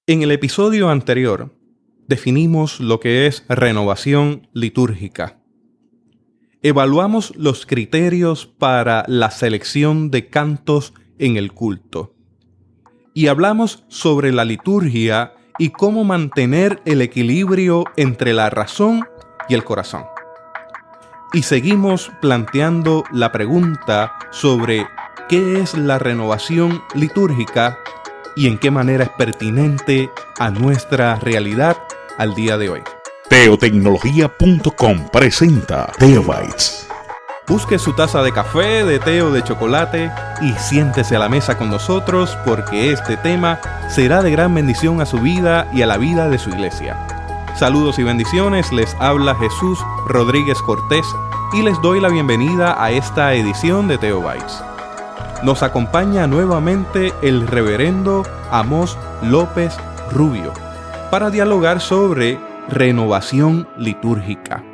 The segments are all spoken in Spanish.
En el episodio anterior, definimos lo que es renovación litúrgica. Evaluamos los criterios para la selección de cantos en el culto. Y hablamos sobre la liturgia y cómo mantener el equilibrio entre la razón y el corazón. Y seguimos planteando la pregunta sobre qué es la renovación litúrgica y en qué manera es pertinente a nuestra realidad al día de hoy. Teotecnología.com presenta Teobytes. Busque su taza de café, de té o de chocolate y siéntese a la mesa con nosotros porque este tema será de gran bendición a su vida y a la vida de su iglesia. Saludos y bendiciones, les habla Jesús Rodríguez Cortés y les doy la bienvenida a esta edición de Teobytes. Nos acompaña nuevamente el reverendo Amós López Rubio para dialogar sobre renovación litúrgica.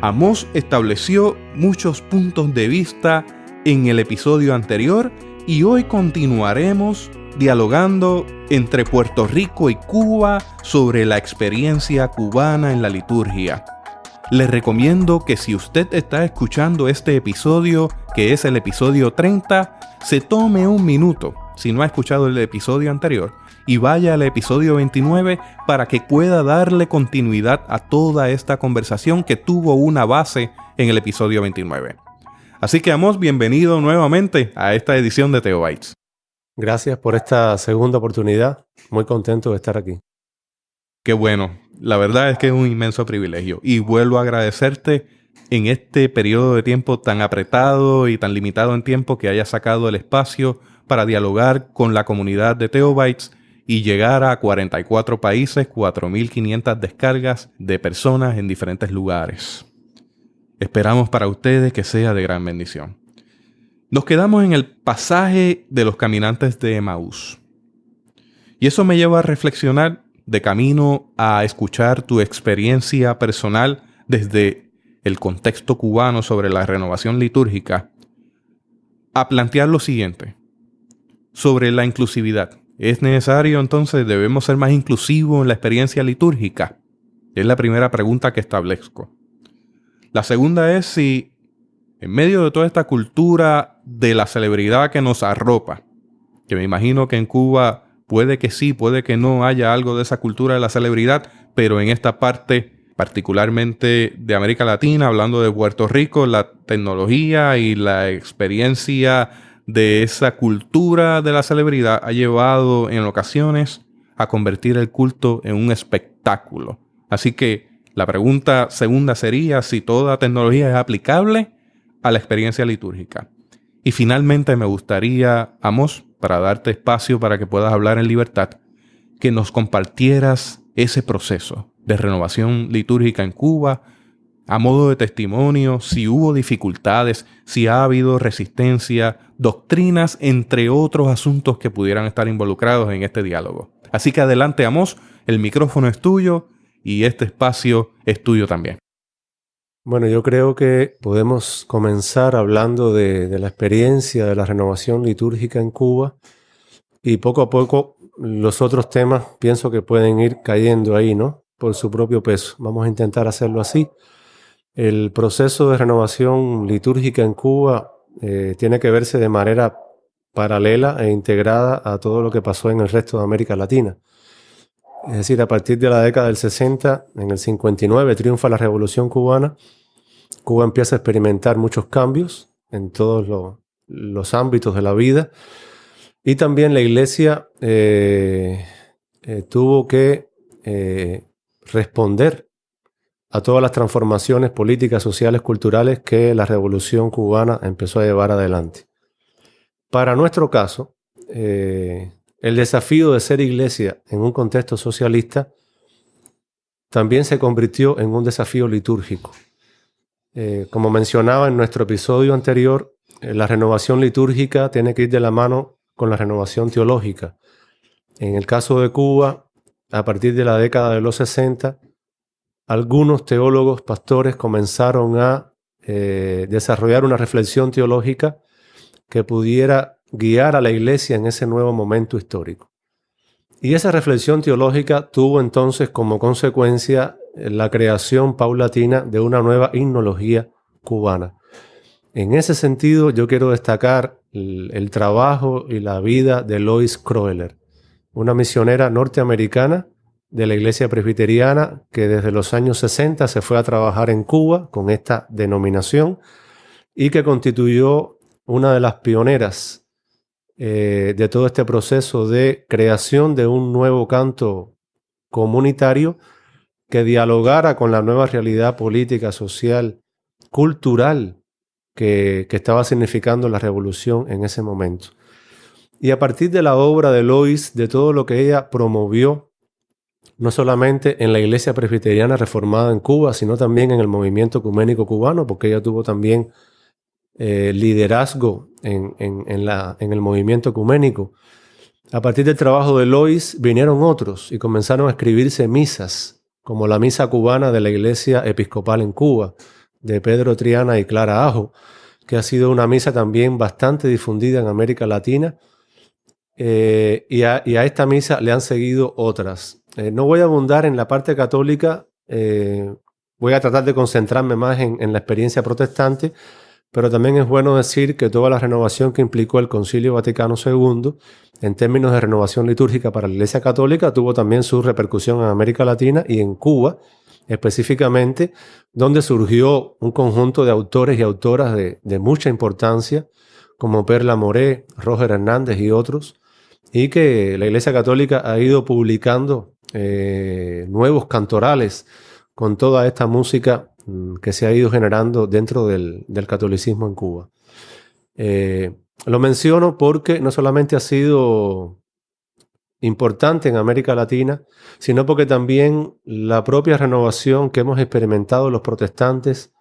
Amós estableció muchos puntos de vista en el episodio anterior y hoy continuaremos dialogando entre Puerto Rico y Cuba sobre la experiencia cubana en la liturgia. Les recomiendo que si usted está escuchando este episodio, que es el episodio 30, se tome un minuto, si no ha escuchado el episodio anterior, y vaya al episodio 29 para que pueda darle continuidad a toda esta conversación que tuvo una base en el episodio 29. Así que, Amós, bienvenido nuevamente a esta edición de Teobytes. Gracias por esta segunda oportunidad. Muy contento de estar aquí. Qué bueno. La verdad es que es un inmenso privilegio. Y vuelvo a agradecerte en este periodo de tiempo tan apretado y tan limitado en tiempo que hayas sacado el espacio para dialogar con la comunidad de Teobytes y llegar a 44 países, 4.500 descargas de personas en diferentes lugares. Esperamos para ustedes que sea de gran bendición. Nos quedamos en el pasaje de los caminantes de Emaús. Y eso me lleva a reflexionar de camino a escuchar tu experiencia personal desde el contexto cubano sobre la renovación litúrgica, a plantear lo siguiente, sobre la inclusividad. ¿Es necesario entonces, debemos ser más inclusivos en la experiencia litúrgica? Es la primera pregunta que establezco. La segunda es si, en medio de toda esta cultura de la celebridad que nos arropa, que me imagino que en Cuba puede que sí, puede que no haya algo de esa cultura de la celebridad, pero en esta parte, particularmente de América Latina, hablando de Puerto Rico, la tecnología y la experiencia de esa cultura de la celebridad ha llevado en ocasiones a convertir el culto en un espectáculo. Así que la pregunta segunda sería si toda tecnología es aplicable a la experiencia litúrgica. Y finalmente me gustaría, Amós, para darte espacio para que puedas hablar en libertad, que nos compartieras ese proceso de renovación litúrgica en Cuba, a modo de testimonio, si hubo dificultades, si ha habido resistencia, doctrinas, entre otros asuntos que pudieran estar involucrados en este diálogo. Así que adelante, Amós, el micrófono es tuyo y este espacio es tuyo también. Bueno, yo creo que podemos comenzar hablando de la experiencia de la renovación litúrgica en Cuba y poco a poco los otros temas pienso que pueden ir cayendo ahí, ¿no? Por su propio peso. Vamos a intentar hacerlo así. El proceso de renovación litúrgica en Cuba tiene que verse de manera paralela e integrada a todo lo que pasó en el resto de América Latina. Es decir, a partir de la década del 60, en el 59, triunfa la Revolución Cubana. Cuba empieza a experimentar muchos cambios en todos los ámbitos de la vida. Y también la Iglesia tuvo que responder a todas las transformaciones políticas, sociales, culturales que la Revolución Cubana empezó a llevar adelante. Para nuestro caso, el desafío de ser iglesia en un contexto socialista también se convirtió en un desafío litúrgico. Como mencionaba en nuestro episodio anterior, la renovación litúrgica tiene que ir de la mano con la renovación teológica. En el caso de Cuba, a partir de la década de los 60, algunos teólogos, pastores comenzaron a desarrollar una reflexión teológica que pudiera guiar a la iglesia en ese nuevo momento histórico. Y esa reflexión teológica tuvo entonces como consecuencia la creación paulatina de una nueva himnología cubana. En ese sentido, yo quiero destacar el trabajo y la vida de Lois Kroeller, una misionera norteamericana de la Iglesia Presbiteriana que desde los años 60 se fue a trabajar en Cuba con esta denominación y que constituyó una de las pioneras de todo este proceso de creación de un nuevo canto comunitario que dialogara con la nueva realidad política, social, cultural que estaba significando la revolución en ese momento. Y a partir de la obra de Lois, de todo lo que ella promovió, no solamente en la Iglesia Presbiteriana reformada en Cuba, sino también en el movimiento ecuménico cubano, porque ella tuvo también liderazgo en el movimiento ecuménico. A partir del trabajo de Lois vinieron otros y comenzaron a escribirse misas, como la misa cubana de la Iglesia Episcopal en Cuba, de Pedro Triana y Clara Ajo, que ha sido una misa también bastante difundida en América Latina, y a esta misa le han seguido otras. No voy a abundar en la parte católica, voy a tratar de concentrarme más en la experiencia protestante, pero también es bueno decir que toda la renovación que implicó el Concilio Vaticano II, en términos de renovación litúrgica para la Iglesia Católica, tuvo también su repercusión en América Latina y en Cuba, específicamente, donde surgió un conjunto de autores y autoras de mucha importancia, como Perla Moré, Roger Hernández y otros, y que la Iglesia Católica ha ido publicando nuevos cantorales con toda esta música que se ha ido generando dentro del catolicismo en Cuba. Lo menciono porque no solamente ha sido importante en América Latina, sino porque también la propia renovación que hemos experimentado los protestantes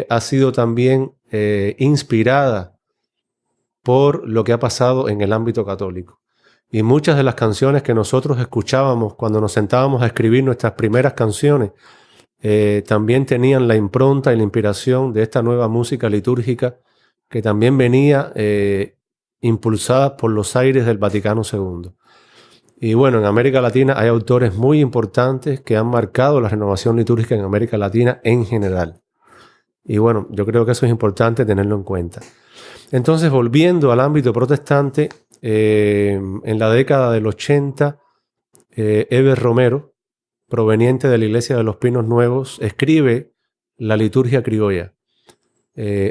ha sido también inspirada por lo que ha pasado en el ámbito católico. Y muchas de las canciones que nosotros escuchábamos cuando nos sentábamos a escribir nuestras primeras canciones también tenían la impronta y la inspiración de esta nueva música litúrgica que también venía impulsada por los aires del Vaticano II. Y bueno, en América Latina hay autores muy importantes que han marcado la renovación litúrgica en América Latina en general. Y bueno, yo creo que eso es importante tenerlo en cuenta. Entonces, volviendo al ámbito protestante, en la década del 80, Heber Romero, proveniente de la Iglesia de los Pinos Nuevos, escribe la liturgia criolla,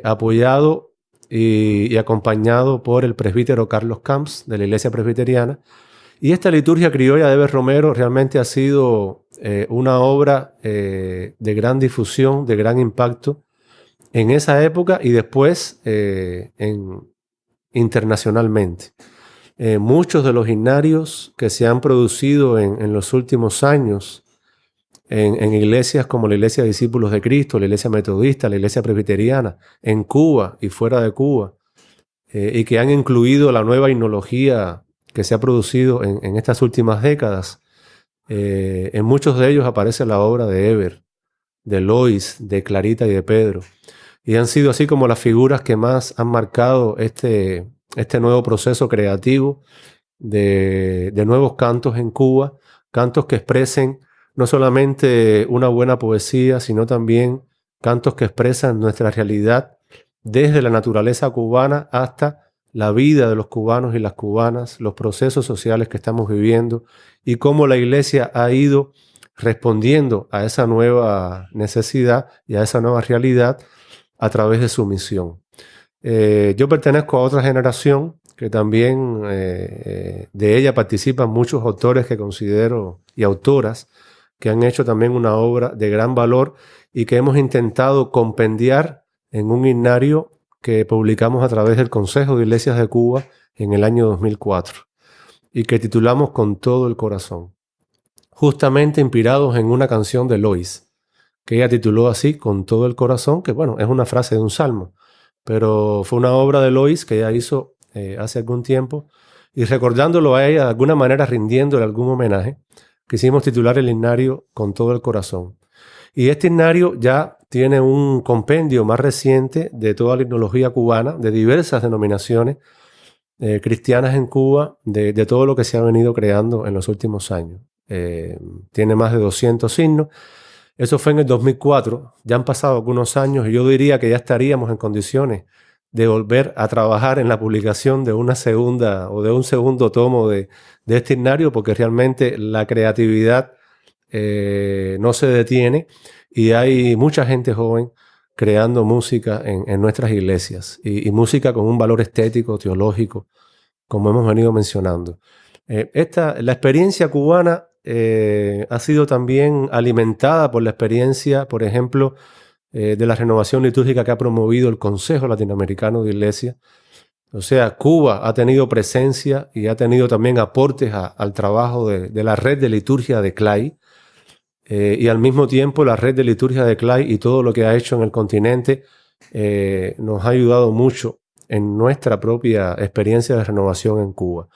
apoyado y acompañado por el presbítero Carlos Camps de la Iglesia Presbiteriana. Y esta liturgia criolla de Heber Romero realmente ha sido una obra de gran difusión, de gran impacto en esa época y después internacionalmente. Muchos de los himnarios que se han producido en los últimos años en iglesias como la Iglesia de Discípulos de Cristo, la Iglesia Metodista, la Iglesia Presbiteriana, en Cuba y fuera de Cuba, y que han incluido la nueva himnología que se ha producido en estas últimas décadas, en muchos de ellos aparece la obra de Heber, de Lois, de Clarita y de Pedro. Y han sido así como las figuras que más han marcado este nuevo proceso creativo de nuevos cantos en Cuba, cantos que expresen no solamente una buena poesía, sino también cantos que expresan nuestra realidad desde la naturaleza cubana hasta la vida de los cubanos y las cubanas, los procesos sociales que estamos viviendo y cómo la Iglesia ha ido respondiendo a esa nueva necesidad y a esa nueva realidad a través de su misión. Yo pertenezco a otra generación que también de ella participan muchos autores que considero y autoras que han hecho también una obra de gran valor y que hemos intentado compendiar en un himnario que publicamos a través del Consejo de Iglesias de Cuba en el año 2004 y que titulamos Con todo el corazón, justamente inspirados en una canción de Lois, que ella tituló así, Con todo el corazón, que bueno, es una frase de un salmo, pero fue una obra de Lois que ella hizo hace algún tiempo, y recordándolo a ella, de alguna manera rindiéndole algún homenaje, quisimos titular el himnario Con todo el corazón. Y este himnario ya tiene un compendio más reciente de toda la himnología cubana, de diversas denominaciones, cristianas en Cuba de todo lo que se ha venido creando en los últimos años. Tiene más de 200 himnos. Eso fue en el 2004. Ya han pasado algunos años y yo diría que ya estaríamos en condiciones de volver a trabajar en la publicación de una segunda o de un segundo tomo de este himnario, porque realmente la creatividad no se detiene y hay mucha gente joven creando música en nuestras iglesias y música con un valor estético, teológico, como hemos venido mencionando. La experiencia cubana ha sido también alimentada por la experiencia, por ejemplo, de la renovación litúrgica que ha promovido el Consejo Latinoamericano de Iglesias. O sea, Cuba ha tenido presencia y ha tenido también aportes al trabajo de la red de liturgia de CLAI, y al mismo tiempo la red de liturgia de CLAI y todo lo que ha hecho en el continente nos ha ayudado mucho en nuestra propia experiencia de renovación en Cuba.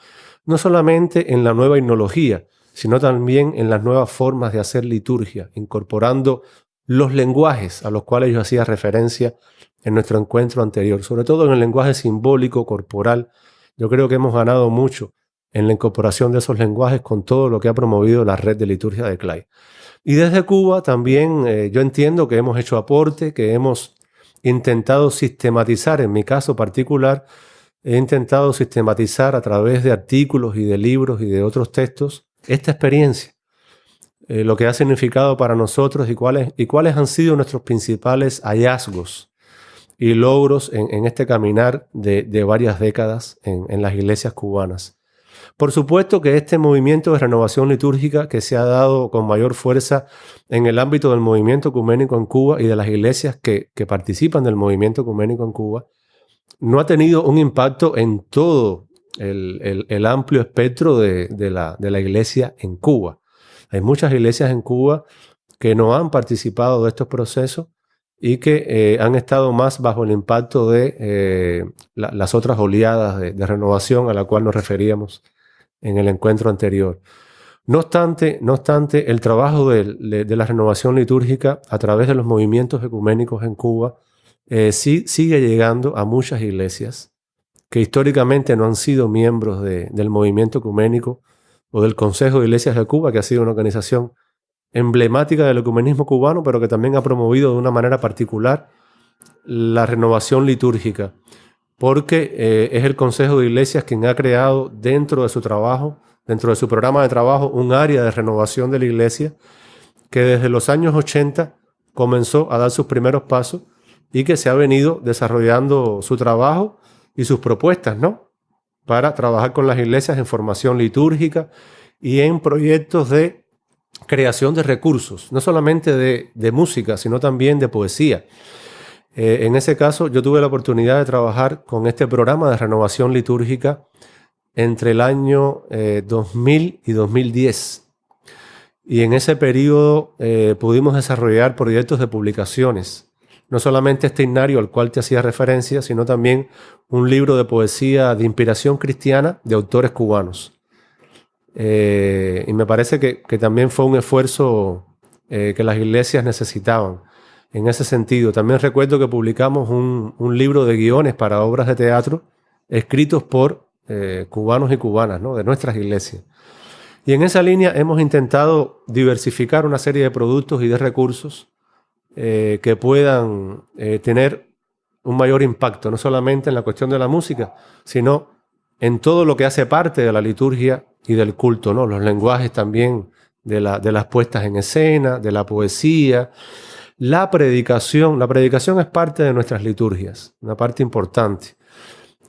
No solamente en la nueva himnología, sino también en las nuevas formas de hacer liturgia, incorporando los lenguajes a los cuales yo hacía referencia en nuestro encuentro anterior, sobre todo en el lenguaje simbólico, corporal. Yo creo que hemos ganado mucho en la incorporación de esos lenguajes con todo lo que ha promovido la red de liturgia de CLAI. Y desde Cuba también yo entiendo que hemos hecho aporte, que hemos intentado sistematizar, en mi caso particular, he intentado sistematizar a través de artículos y de libros y de otros textos esta experiencia, lo que ha significado para nosotros y cuáles han sido nuestros principales hallazgos y logros en este caminar de varias décadas en las iglesias cubanas. Por supuesto que este movimiento de renovación litúrgica que se ha dado con mayor fuerza en el ámbito del movimiento ecuménico en Cuba y de las iglesias que participan del movimiento ecuménico en Cuba, no ha tenido un impacto en todo el amplio espectro de la iglesia en Cuba. Hay muchas iglesias en Cuba que no han participado de estos procesos y que han estado más bajo el impacto de las otras oleadas de renovación a la cual nos referíamos en el encuentro anterior. No obstante, el trabajo de la renovación litúrgica a través de los movimientos ecuménicos en Cuba sí sigue llegando a muchas iglesias que históricamente no han sido miembros del movimiento ecuménico o del Consejo de Iglesias de Cuba, que ha sido una organización emblemática del ecumenismo cubano, pero que también ha promovido de una manera particular la renovación litúrgica, porque es el Consejo de Iglesias quien ha creado dentro de su trabajo, dentro de su programa de trabajo, un área de renovación de la iglesia que desde los años 80 comenzó a dar sus primeros pasos y que se ha venido desarrollando su trabajo y sus propuestas, ¿no?, para trabajar con las iglesias en formación litúrgica y en proyectos de creación de recursos, no solamente de música, sino también de poesía. En ese caso, yo tuve la oportunidad de trabajar con este programa de renovación litúrgica entre el año 2000 y 2010. Y en ese periodo pudimos desarrollar proyectos de publicaciones. No solamente este himnario al cual te hacía referencia, sino también un libro de poesía de inspiración cristiana de autores cubanos. Y me parece que también fue un esfuerzo que las iglesias necesitaban en ese sentido. También recuerdo que publicamos un libro de guiones para obras de teatro escritos por cubanos y cubanas, ¿no?, de nuestras iglesias. Y en esa línea hemos intentado diversificar una serie de productos y de recursos que puedan tener un mayor impacto, no solamente en la cuestión de la música, sino en todo lo que hace parte de la liturgia y del culto, ¿no? Los lenguajes también de las puestas en escena, de la poesía, la predicación. La predicación es parte de nuestras liturgias, una parte importante.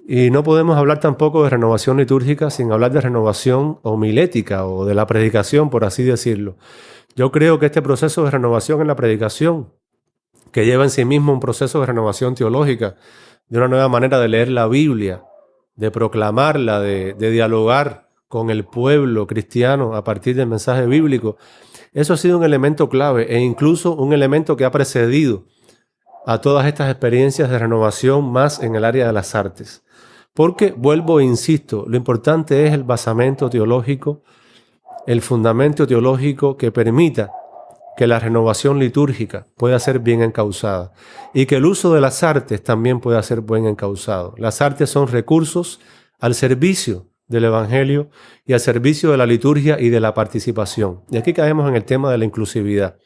Y no podemos hablar tampoco de renovación litúrgica sin hablar de renovación homilética o de la predicación, por así decirlo. Yo creo que este proceso de renovación en la predicación, que lleva en sí mismo un proceso de renovación teológica, de una nueva manera de leer la Biblia, de proclamarla, de dialogar con el pueblo cristiano a partir del mensaje bíblico, eso ha sido un elemento clave e incluso un elemento que ha precedido a todas estas experiencias de renovación más en el área de las artes. Porque, vuelvo e insisto, lo importante es el basamento teológico, el fundamento teológico que permita que la renovación litúrgica pueda ser bien encauzada y que el uso de las artes también pueda ser bien encauzado. Las artes son recursos al servicio del Evangelio y al servicio de la liturgia y de la participación. Y aquí caemos en el tema de la inclusividad.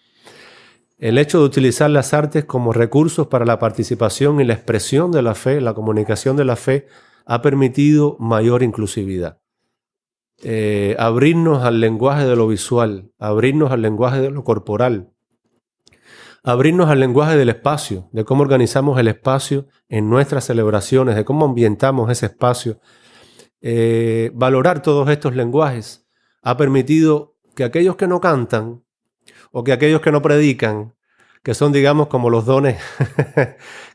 El hecho de utilizar las artes como recursos para la participación y la expresión de la fe, la comunicación de la fe, ha permitido mayor inclusividad. Abrirnos al lenguaje de lo visual, abrirnos al lenguaje de lo corporal, abrirnos al lenguaje del espacio, de cómo organizamos el espacio en nuestras celebraciones, de cómo ambientamos ese espacio. Valorar todos estos lenguajes ha permitido que aquellos que no cantan o que aquellos que no predican, que son, digamos, como los dones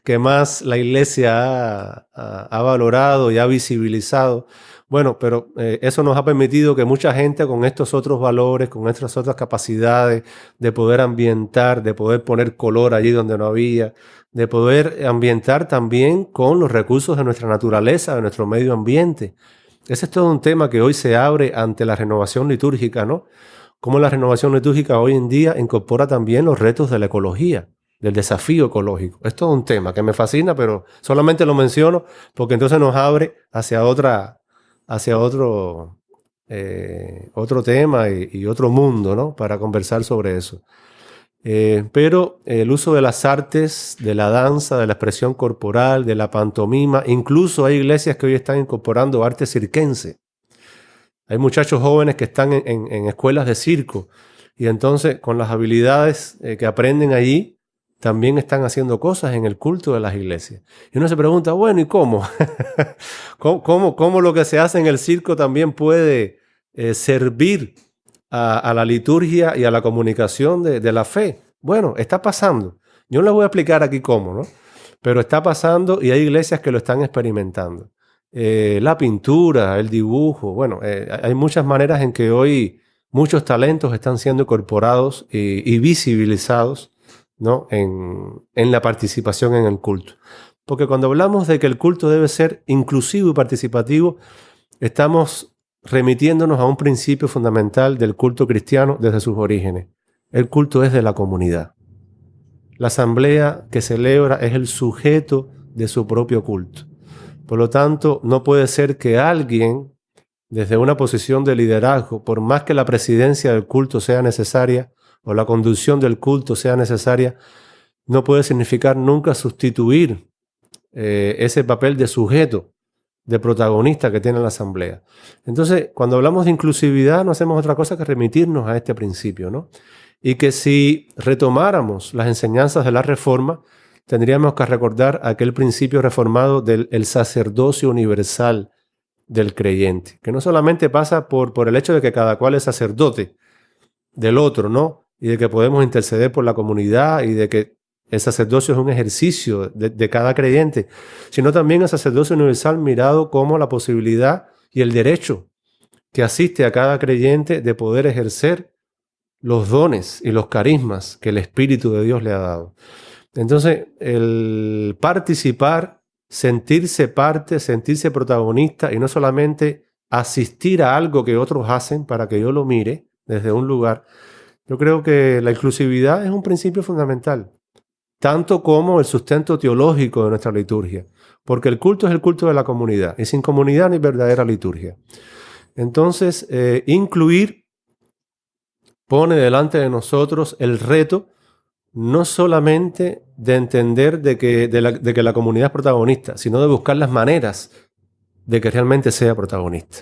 que más la Iglesia ha valorado y ha visibilizado. Bueno, pero eso nos ha permitido que mucha gente con estos otros valores, con estas otras capacidades de poder ambientar, de poder poner color allí donde no había, de poder ambientar también con los recursos de nuestra naturaleza, de nuestro medio ambiente. Ese es todo un tema que hoy se abre ante la renovación litúrgica, ¿no? Cómo la renovación litúrgica hoy en día incorpora también los retos de la ecología, del desafío ecológico. Es todo un tema que me fascina, pero solamente lo menciono porque entonces nos abre hacia otro tema y otro mundo, ¿no? Para conversar sobre eso. Pero el uso de las artes, de la danza, de la expresión corporal, de la pantomima, incluso hay iglesias que hoy están incorporando arte circense. Hay muchachos jóvenes que están en escuelas de circo y entonces con las habilidades que aprenden allí también están haciendo cosas en el culto de las iglesias. Y uno se pregunta, bueno, ¿y cómo? ¿Cómo lo que se hace en el circo también puede servir a la liturgia y a la comunicación de la fe? Bueno, está pasando. Yo no les voy a explicar aquí cómo, ¿no? Pero está pasando y hay iglesias que lo están experimentando. La pintura, el dibujo, bueno, hay muchas maneras en que hoy muchos talentos están siendo incorporados y visibilizados, ¿no? en la participación en el culto. Porque cuando hablamos de que el culto debe ser inclusivo y participativo, estamos remitiéndonos a un principio fundamental del culto cristiano desde sus orígenes. El culto es de la comunidad. La asamblea que celebra es el sujeto de su propio culto. Por lo tanto, no puede ser que alguien, desde una posición de liderazgo, por más que la presidencia del culto sea necesaria o la conducción del culto sea necesaria, no puede significar nunca sustituir ese papel de sujeto, de protagonista que tiene la asamblea. Entonces, cuando hablamos de inclusividad, no hacemos otra cosa que remitirnos a este principio, ¿no? Y que si retomáramos las enseñanzas de la Reforma, tendríamos que recordar aquel principio reformado del sacerdocio universal del creyente, que no solamente pasa por el hecho de que cada cual es sacerdote del otro, ¿no? Y de que podemos interceder por la comunidad y de que el sacerdocio es un ejercicio de cada creyente, sino también el sacerdocio universal mirado como la posibilidad y el derecho que asiste a cada creyente de poder ejercer los dones y los carismas que el Espíritu de Dios le ha dado. Entonces, el participar, sentirse parte, sentirse protagonista y no solamente asistir a algo que otros hacen para que yo lo mire desde un lugar, yo creo que la inclusividad es un principio fundamental, tanto como el sustento teológico de nuestra liturgia, porque el culto es el culto de la comunidad y sin comunidad no hay verdadera liturgia. Entonces, incluir pone delante de nosotros el reto no solamente de entender de que la comunidad es protagonista, sino de buscar las maneras de que realmente sea protagonista,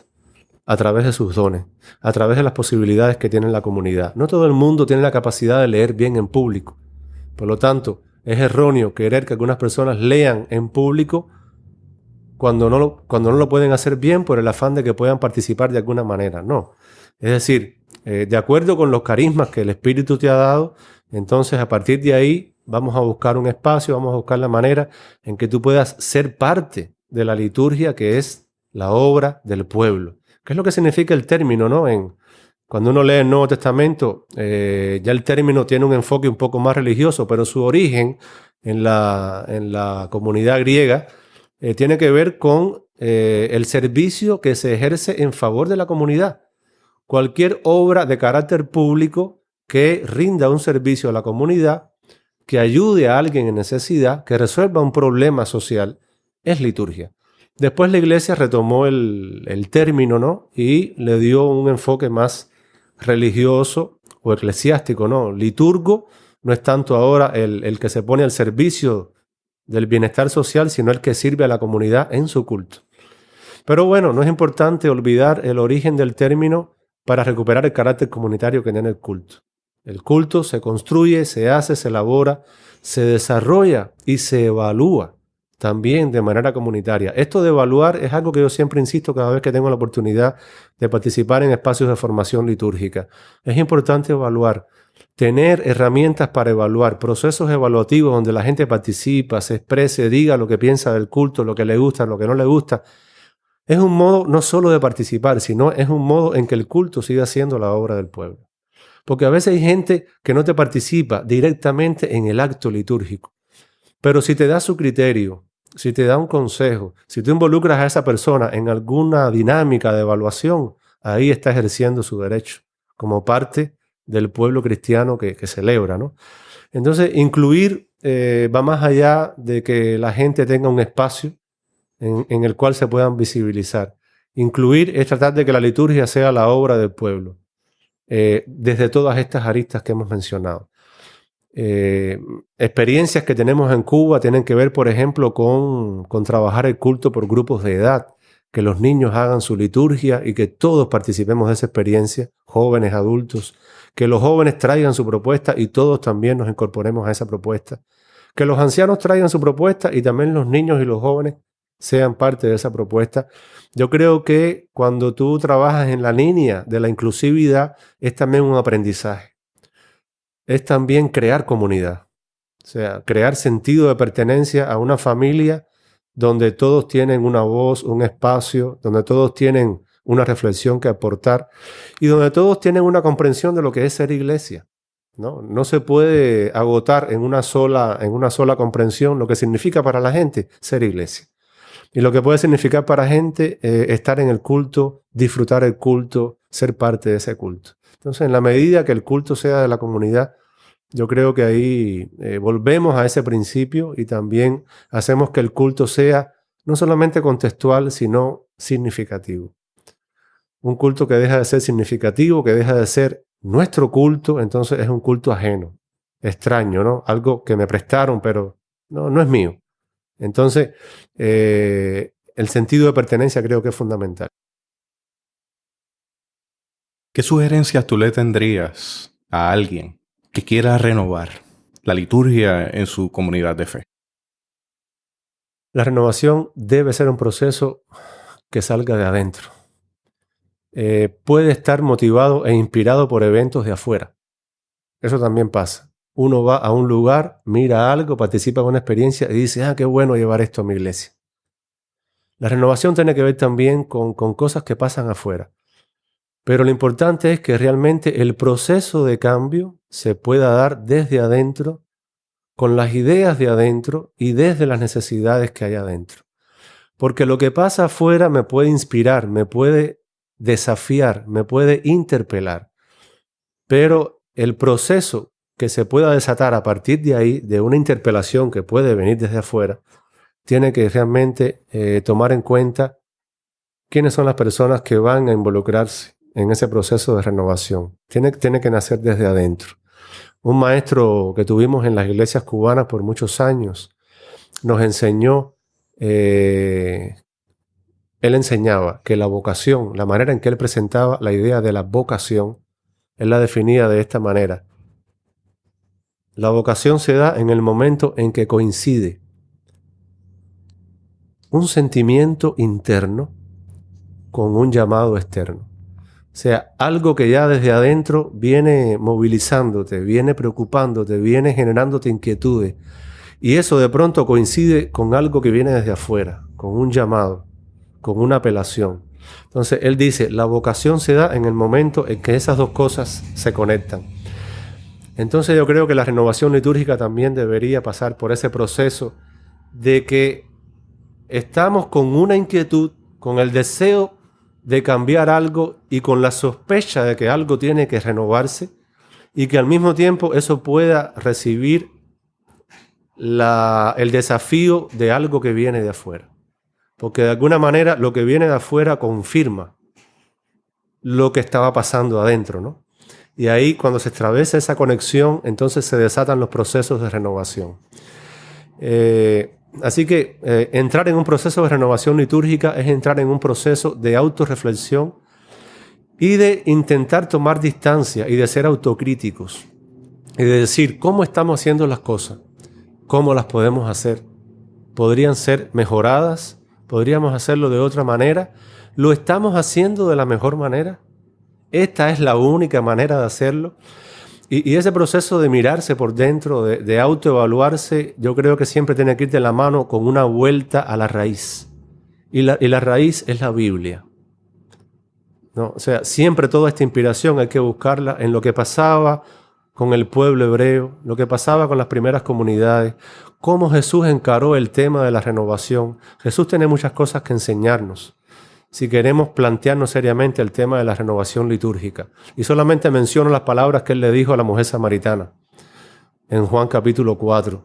a través de sus dones, a través de las posibilidades que tiene la comunidad. No todo el mundo tiene la capacidad de leer bien en público. Por lo tanto, es erróneo querer que algunas personas lean en público cuando no lo pueden hacer bien por el afán de que puedan participar de alguna manera. No. Es decir, de acuerdo con los carismas que el Espíritu te ha dado, entonces a partir de ahí vamos a buscar un espacio, vamos a buscar la manera en que tú puedas ser parte de la liturgia que es la obra del pueblo. ¿Qué es lo que significa el término, no? Cuando uno lee el Nuevo Testamento, ya el término tiene un enfoque un poco más religioso, pero su origen en la comunidad griega tiene que ver con el servicio que se ejerce en favor de la comunidad. Cualquier obra de carácter público que rinda un servicio a la comunidad, que ayude a alguien en necesidad, que resuelva un problema social, es liturgia. Después la iglesia retomó el término, ¿no? Y le dio un enfoque más religioso o eclesiástico, ¿no? Liturgo no es tanto ahora el que se pone al servicio del bienestar social, sino el que sirve a la comunidad en su culto. Pero bueno, no es importante olvidar el origen del término para recuperar el carácter comunitario que tiene el culto. El culto se construye, se hace, se elabora, se desarrolla y se evalúa también de manera comunitaria. Esto de evaluar es algo que yo siempre insisto cada vez que tengo la oportunidad de participar en espacios de formación litúrgica. Es importante evaluar, tener herramientas para evaluar, procesos evaluativos donde la gente participa, se exprese, diga lo que piensa del culto, lo que le gusta, lo que no le gusta. Es un modo no solo de participar, sino es un modo en que el culto siga siendo la obra del pueblo. Porque a veces hay gente que no te participa directamente en el acto litúrgico. Pero si te da su criterio, si te da un consejo, si tú involucras a esa persona en alguna dinámica de evaluación, ahí está ejerciendo su derecho como parte del pueblo cristiano que celebra, ¿no? Entonces, incluir va más allá de que la gente tenga un espacio en el cual se puedan visibilizar. Incluir es tratar de que la liturgia sea la obra del pueblo, desde todas estas aristas que hemos mencionado. Experiencias que tenemos en Cuba tienen que ver, por ejemplo, con trabajar el culto por grupos de edad, que los niños hagan su liturgia y que todos participemos de esa experiencia, jóvenes, adultos, que los jóvenes traigan su propuesta y todos también nos incorporemos a esa propuesta, que los ancianos traigan su propuesta y también los niños y los jóvenes sean parte de esa propuesta. Yo creo que cuando tú trabajas en la línea de la inclusividad es también un aprendizaje. Es también crear comunidad, o sea, crear sentido de pertenencia a una familia donde todos tienen una voz, un espacio, donde todos tienen una reflexión que aportar y donde todos tienen una comprensión de lo que es ser iglesia, ¿no? No se puede agotar en una sola comprensión lo que significa para la gente ser iglesia. Y lo que puede significar para gente estar en el culto, disfrutar el culto, ser parte de ese culto. Entonces, en la medida que el culto sea de la comunidad, yo creo que ahí volvemos a ese principio y también hacemos que el culto sea no solamente contextual, sino significativo. Un culto que deja de ser significativo, que deja de ser nuestro culto, entonces es un culto ajeno, extraño, ¿no? Algo que me prestaron, pero no es mío. Entonces, el sentido de pertenencia creo que es fundamental. ¿Qué sugerencias tú le tendrías a alguien que quiera renovar la liturgia en su comunidad de fe? La renovación debe ser un proceso que salga de adentro. Puede estar motivado e inspirado por eventos de afuera. Eso también pasa. Uno va a un lugar, mira algo, participa en una experiencia y dice, qué bueno llevar esto a mi iglesia. La renovación tiene que ver también con cosas que pasan afuera. Pero lo importante es que realmente el proceso de cambio se pueda dar desde adentro, con las ideas de adentro y desde las necesidades que hay adentro. Porque lo que pasa afuera me puede inspirar, me puede desafiar, me puede interpelar. Pero el proceso que se pueda desatar a partir de ahí, de una interpelación que puede venir desde afuera, tiene que realmente tomar en cuenta quiénes son las personas que van a involucrarse en ese proceso de renovación. Tiene que nacer desde adentro. Un maestro que tuvimos en las iglesias cubanas por muchos años nos enseñó, él enseñaba que la vocación, la manera en que él presentaba la idea de la vocación, él la definía de esta manera. La vocación se da en el momento en que coincide un sentimiento interno con un llamado externo. O sea, algo que ya desde adentro viene movilizándote, viene preocupándote, viene generándote inquietudes. Y eso de pronto coincide con algo que viene desde afuera, con un llamado, con una apelación. Entonces, él dice, la vocación se da en el momento en que esas dos cosas se conectan. Entonces, yo creo que la renovación litúrgica también debería pasar por ese proceso de que estamos con una inquietud, con el deseo de cambiar algo y con la sospecha de que algo tiene que renovarse y que al mismo tiempo eso pueda recibir el desafío de algo que viene de afuera. porque de alguna manera lo que viene de afuera confirma lo que estaba pasando adentro, ¿no? Y ahí, cuando se establece esa conexión, entonces se desatan los procesos de renovación. Así que entrar en un proceso de renovación litúrgica es entrar en un proceso de autorreflexión y de intentar tomar distancia y de ser autocríticos y de decir cómo estamos haciendo las cosas, cómo las podemos hacer. ¿Podrían ser mejoradas? ¿Podríamos hacerlo de otra manera? ¿Lo estamos haciendo de la mejor manera? ¿Esta es la única manera de hacerlo? Y ese proceso de mirarse por dentro, de autoevaluarse, yo creo que siempre tiene que ir de la mano con una vuelta a la raíz. Y la raíz es la Biblia, ¿no? O sea, siempre toda esta inspiración hay que buscarla en lo que pasaba con el pueblo hebreo, lo que pasaba con las primeras comunidades, cómo Jesús encaró el tema de la renovación. Jesús tiene muchas cosas que enseñarnos si queremos plantearnos seriamente el tema de la renovación litúrgica. Y solamente menciono las palabras que él le dijo a la mujer samaritana en Juan capítulo 4.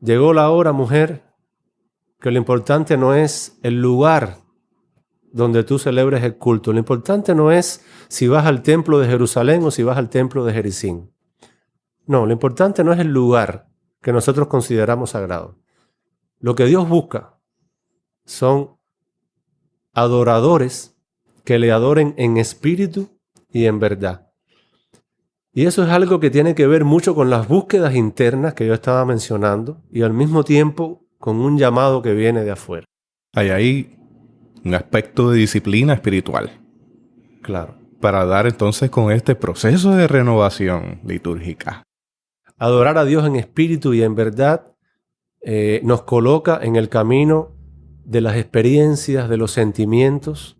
Llegó la hora, mujer, que lo importante no es el lugar donde tú celebres el culto. Lo importante no es si vas al templo de Jerusalén o si vas al templo de Jericín. No, lo importante no es el lugar que nosotros consideramos sagrado. Lo que Dios busca son adoradores que le adoren en espíritu y en verdad. Y eso es algo que tiene que ver mucho con las búsquedas internas que yo estaba mencionando y al mismo tiempo con un llamado que viene de afuera. Hay ahí un aspecto de disciplina espiritual. Claro. Para dar entonces con este proceso de renovación litúrgica. Adorar a Dios en espíritu y en verdad nos coloca en el camino de las experiencias, de los sentimientos,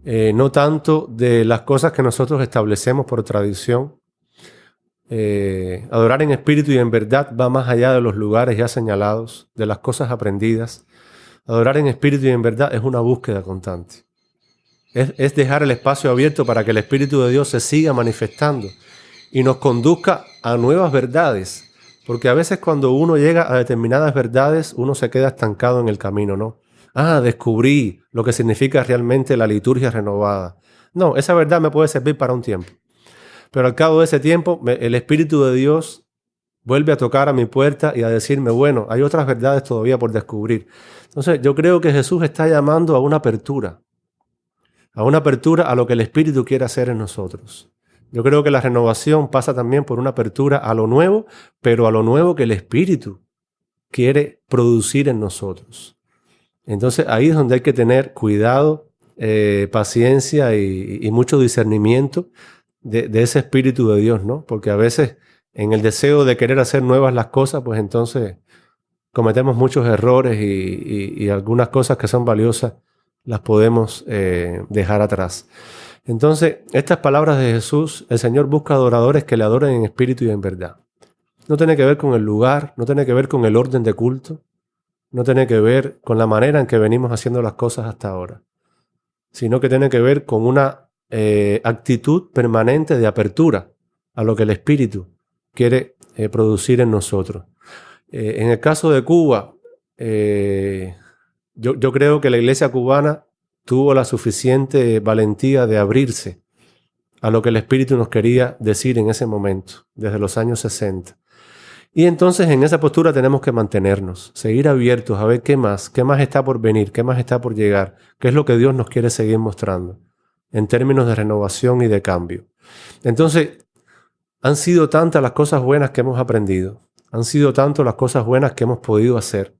no tanto de las cosas que nosotros establecemos por tradición. Adorar en espíritu y en verdad va más allá de los lugares ya señalados, de las cosas aprendidas. Adorar en espíritu y en verdad es una búsqueda constante. Es dejar el espacio abierto para que el Espíritu de Dios se siga manifestando y nos conduzca a nuevas verdades. Porque a veces cuando uno llega a determinadas verdades, uno se queda estancado en el camino, ¿no? Descubrí lo que significa realmente la liturgia renovada. No, esa verdad me puede servir para un tiempo. Pero al cabo de ese tiempo, el Espíritu de Dios vuelve a tocar a mi puerta y a decirme, bueno, hay otras verdades todavía por descubrir. Entonces, yo creo que Jesús está llamando a una apertura a lo que el Espíritu quiere hacer en nosotros. Yo creo que la renovación pasa también por una apertura a lo nuevo, pero a lo nuevo que el Espíritu quiere producir en nosotros. Entonces ahí es donde hay que tener cuidado, paciencia y mucho discernimiento de ese Espíritu de Dios, ¿no? Porque a veces en el deseo de querer hacer nuevas las cosas, pues entonces cometemos muchos errores y algunas cosas que son valiosas las podemos dejar atrás. Entonces, estas palabras de Jesús, el Señor busca adoradores que le adoren en espíritu y en verdad. No tiene que ver con el lugar, no tiene que ver con el orden de culto, no tiene que ver con la manera en que venimos haciendo las cosas hasta ahora, sino que tiene que ver con una actitud permanente de apertura a lo que el Espíritu quiere producir en nosotros. En el caso de Cuba, yo creo que la iglesia cubana tuvo la suficiente valentía de abrirse a lo que el Espíritu nos quería decir en ese momento, desde los años 60. Y entonces en esa postura tenemos que mantenernos, seguir abiertos a ver qué más está por venir, qué más está por llegar, qué es lo que Dios nos quiere seguir mostrando en términos de renovación y de cambio. Entonces, han sido tantas las cosas buenas que hemos aprendido, han sido tantas las cosas buenas que hemos podido hacer.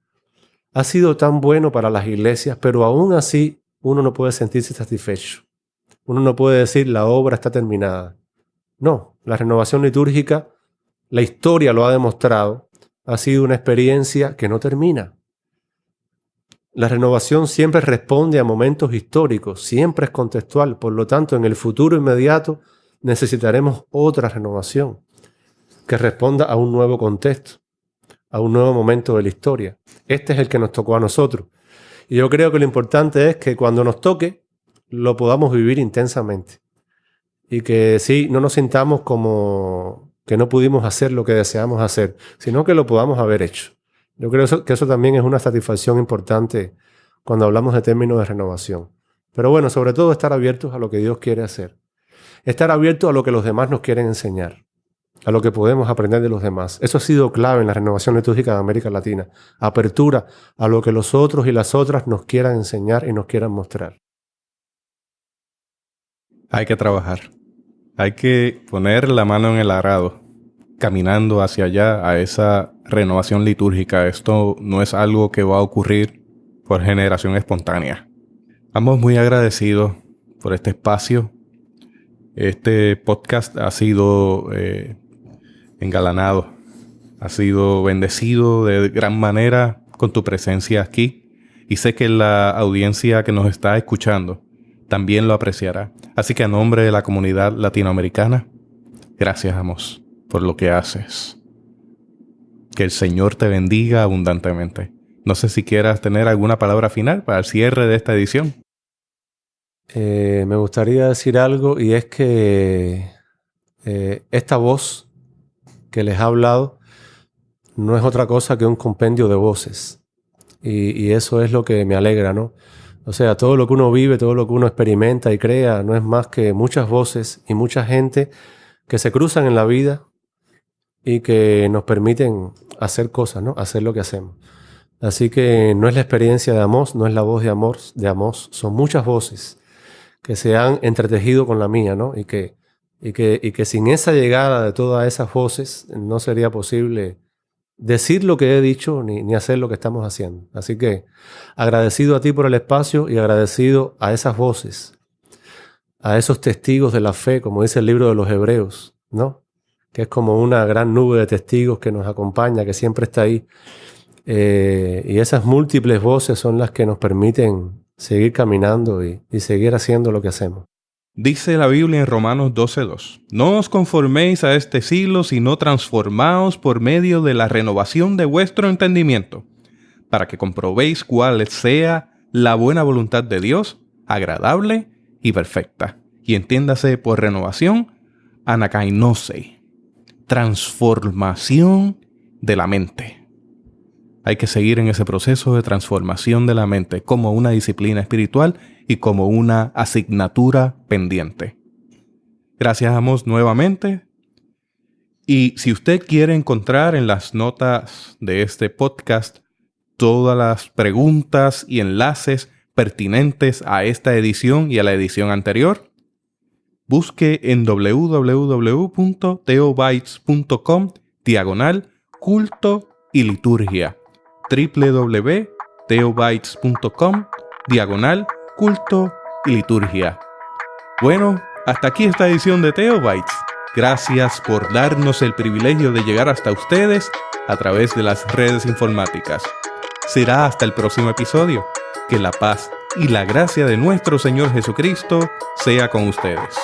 Ha sido tan bueno para las iglesias, pero aún así uno no puede sentirse satisfecho. Uno no puede decir la obra está terminada. No, la renovación litúrgica, la historia lo ha demostrado, ha sido una experiencia que no termina. La renovación siempre responde a momentos históricos, siempre es contextual, por lo tanto en el futuro inmediato necesitaremos otra renovación que responda a un nuevo contexto, a un nuevo momento de la historia. Este es el que nos tocó a nosotros. Y yo creo que lo importante es que cuando nos toque, lo podamos vivir intensamente. Y que sí, no nos sintamos como que no pudimos hacer lo que deseamos hacer, sino que lo podamos haber hecho. Yo creo que eso también es una satisfacción importante cuando hablamos de términos de renovación. Pero bueno, sobre todo estar abiertos a lo que Dios quiere hacer. Estar abiertos a lo que los demás nos quieren enseñar, a lo que podemos aprender de los demás. Eso ha sido clave en la renovación litúrgica de América Latina. Apertura a lo que los otros y las otras nos quieran enseñar y nos quieran mostrar. Hay que trabajar. Hay que poner la mano en el arado, caminando hacia allá, a esa renovación litúrgica. Esto no es algo que va a ocurrir por generación espontánea. Estamos muy agradecidos por este espacio. Este podcast ha sido engalanado, ha sido bendecido de gran manera con tu presencia aquí. Y sé que la audiencia que nos está escuchando también lo apreciará. Así que a nombre de la comunidad latinoamericana, gracias, Amos, por lo que haces. Que el Señor te bendiga abundantemente. No sé si quieras tener alguna palabra final para el cierre de esta edición. Me gustaría decir algo, y es que esta voz que les ha hablado no es otra cosa que un compendio de voces. Y eso es lo que me alegra, ¿no? O sea, todo lo que uno vive, todo lo que uno experimenta y crea, no es más que muchas voces y mucha gente que se cruzan en la vida y que nos permiten hacer cosas, ¿no? Hacer lo que hacemos. Así que no es la experiencia de Amós, no es la voz de Amós, son muchas voces que se han entretejido con la mía, ¿no? Y que sin esa llegada de todas esas voces no sería posible decir lo que he dicho ni hacer lo que estamos haciendo. Así que agradecido a ti por el espacio y agradecido a esas voces, a esos testigos de la fe, como dice el libro de los Hebreos, ¿no? Que es como una gran nube de testigos que nos acompaña, que siempre está ahí. Y esas múltiples voces son las que nos permiten seguir caminando y seguir haciendo lo que hacemos. Dice la Biblia en Romanos 12:2: No os conforméis a este siglo, sino transformaos por medio de la renovación de vuestro entendimiento, para que comprobéis cuál sea la buena voluntad de Dios, agradable y perfecta. Y entiéndase por renovación, anakainose, transformación de la mente. Hay que seguir en ese proceso de transformación de la mente como una disciplina espiritual y como una asignatura pendiente. Gracias, Amos, nuevamente. Y si usted quiere encontrar en las notas de este podcast todas las preguntas y enlaces pertinentes a esta edición y a la edición anterior, busque en www.theobites.com/culto y liturgia. www.theobites.com/culto y liturgia. Bueno, hasta aquí esta edición de Theobites. Gracias por darnos el privilegio de llegar hasta ustedes a través de las redes informáticas. Será hasta el próximo episodio. Que la paz y la gracia de nuestro Señor Jesucristo sea con ustedes.